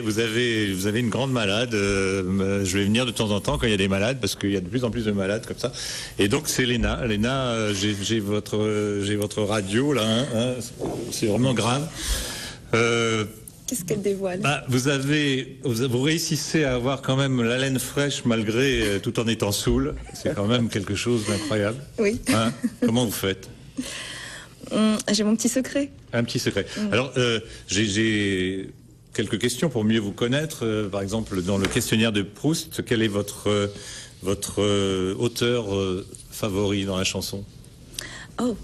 Vous avez une grande malade. Je vais venir de temps en temps quand il y a des malades, parce qu'il y a de plus en plus de malades comme ça. Et donc c'est Léna. Léna, j'ai votre radio là. Hein, c'est vraiment grave. Qu'est-ce qu'elle dévoile? Vous réussissez à avoir quand même l'haleine fraîche malgré tout en étant saoul. C'est quand même quelque chose d'incroyable. Oui. Hein, comment vous faites? J'ai mon petit secret. Un petit secret. Alors, j'ai quelques questions pour mieux vous connaître. Par exemple, dans le questionnaire de Proust, quel est votre auteur favori dans la chanson? Oh.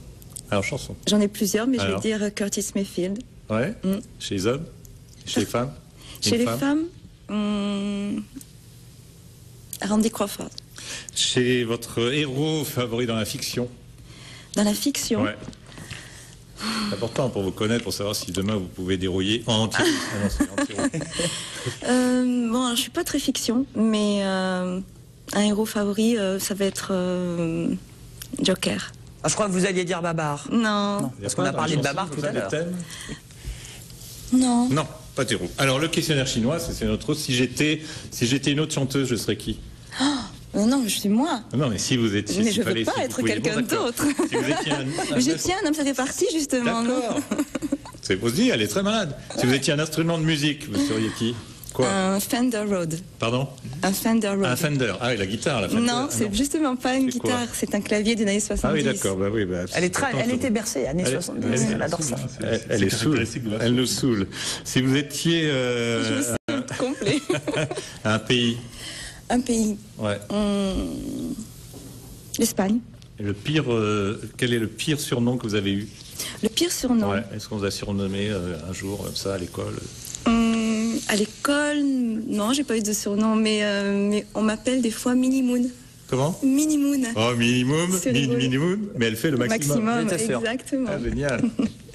Alors, chanson. J'en ai plusieurs, mais je vais dire Curtis Mayfield. Ouais. Chez les hommes? Chez les femmes? Chez les femmes, Randy Crawford. Chez votre héros favori dans la fiction? Dans la fiction? Ouais. C'est important pour vous connaître, pour savoir si demain vous pouvez dérouiller en entier. Bon, alors, je suis pas très fiction, mais un héros favori, ça va être Joker. Ah, je crois que vous alliez dire Babar. Non. Parce qu'on a parlé de Babar tout à l'heure. Non. Non, pas de héros. Alors le questionnaire chinois, c'est notre autre. Si j'étais une autre chanteuse, je serais qui? Non, je suis moi. Non, mais si vous étiez... Mais je ne veux pas être quelqu'un d'autre. Si vous étiez un homme, ça fait partie justement. D'accord. C'est pour se dire, elle est très malade. Si vous étiez un instrument de musique, vous seriez qui? Quoi? Un Fender Rhodes. Pardon? Un Fender Rhodes. Un Fender. Ah oui, la guitare, la Fender. Non, c'est justement pas une guitare, c'est un clavier des années 70. Ah oui, d'accord. Bah oui, elle était bercée, années 70. Elle adore ça. Elle est saoule. Elle nous saoule. Si vous étiez... Je sais, complet. Un pays. Un pays. Ouais. L'Espagne. Quel est le pire surnom que vous avez eu? Le pire surnom? Ouais. Est-ce qu'on vous a surnommé un jour, comme ça, à l'école? À l'école, non, j'ai pas eu de surnom, mais on m'appelle des fois Mini Moon. Comment? Mini Moon. Oh, minimum, minimum, mais elle fait le maximum. Exactement. Ah, génial.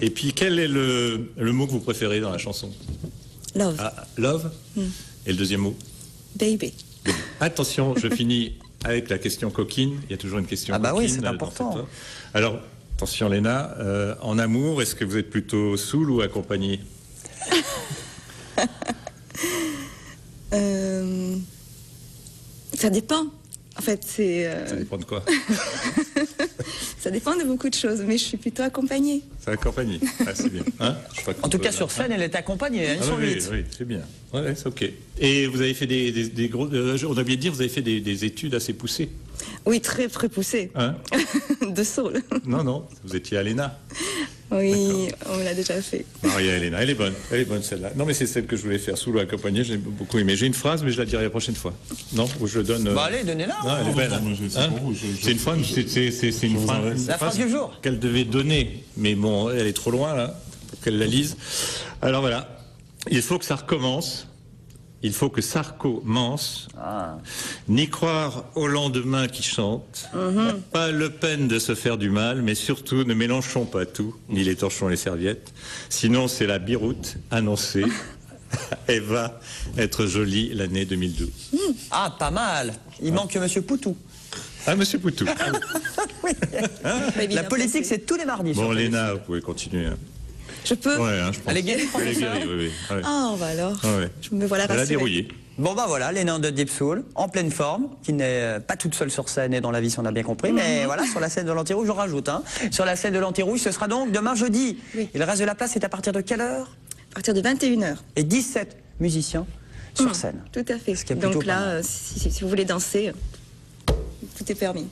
Et puis, quel est le mot que vous préférez dans la chanson? Love. Ah, love. Et le deuxième mot? Baby. Attention, je finis avec la question coquine. Il y a toujours une question coquine. Ah bah oui, c'est important. Alors, attention Léna, en amour, est-ce que vous êtes plutôt saoul ou accompagné? Ça dépend. En fait, Ça dépend de quoi? Ça dépend de beaucoup de choses, mais je suis plutôt accompagnée. C'est accompagné. Ah, c'est bien. Hein, en tout cas, sur scène, elle est accompagnée. Oui, c'est bien. Ouais, c'est ok. Et vous avez fait des gros... on a bien dit, vous avez fait des études assez poussées. Oui, très poussées. Hein? De soul. Non, vous étiez à l'ENA. Oui, on l'a déjà fait. Maria Elena, elle est bonne celle-là. Non, mais c'est celle que je voulais faire, sous l'eau accompagnée, j'ai beaucoup aimé. J'ai une phrase, mais je la dirai la prochaine fois. Non, où je donne... Bah allez, donnez-la. Non, elle est belle. C'est une phrase, c'est une phrase... La phrase du jour. Qu'elle devait donner, mais bon, elle est trop loin, là, pour qu'elle la lise. Alors voilà, il faut que ça recommence. Il faut que Sarko mance, ni croire au lendemain qui chante, pas le peine de se faire du mal, mais surtout ne mélangeons pas tout, ni les torchons et les serviettes, sinon c'est la biroute annoncée, elle va être jolie l'année 2012. Ah, pas mal. Il manque Monsieur Poutou. Ah, Monsieur Poutou. Oui. La politique, c'est tous les mardis. Bon, Léna, vous pouvez continuer. Je peux? Ouais, je pense. Elle est guérie, professeur? Oui. Ah, bah alors, je me voilà rassurée. Elle a dérouillé. Bon bah voilà, Léna de Deep Soul, en pleine forme, qui n'est pas toute seule sur scène et dans la vie, si on a bien compris, mais voilà, sur la scène de l'Anti-Rouge, je rajoute. Sur la scène de l'Anti-Rouge, ce sera donc demain jeudi. Oui. Et le reste de la place, c'est à partir de quelle heure? À partir de 21h. Et 17 musiciens sur scène. Tout à fait. Ce qui est plutôt donc là, si vous voulez danser, tout est permis.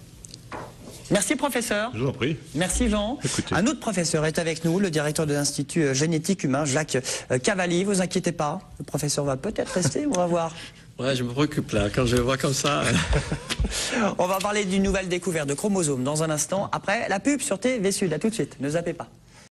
Merci professeur. Je vous en prie. Merci Jean. Écoutez. Un autre professeur est avec nous, le directeur de l'Institut génétique humain, Jacques Cavalier. Vous inquiétez pas, le professeur va peut-être rester, on va voir. Ouais, je me préoccupe là, quand je le vois comme ça. On va parler d'une nouvelle découverte de chromosomes dans un instant, après la pub sur TV Sud. À tout de suite, ne zappez pas.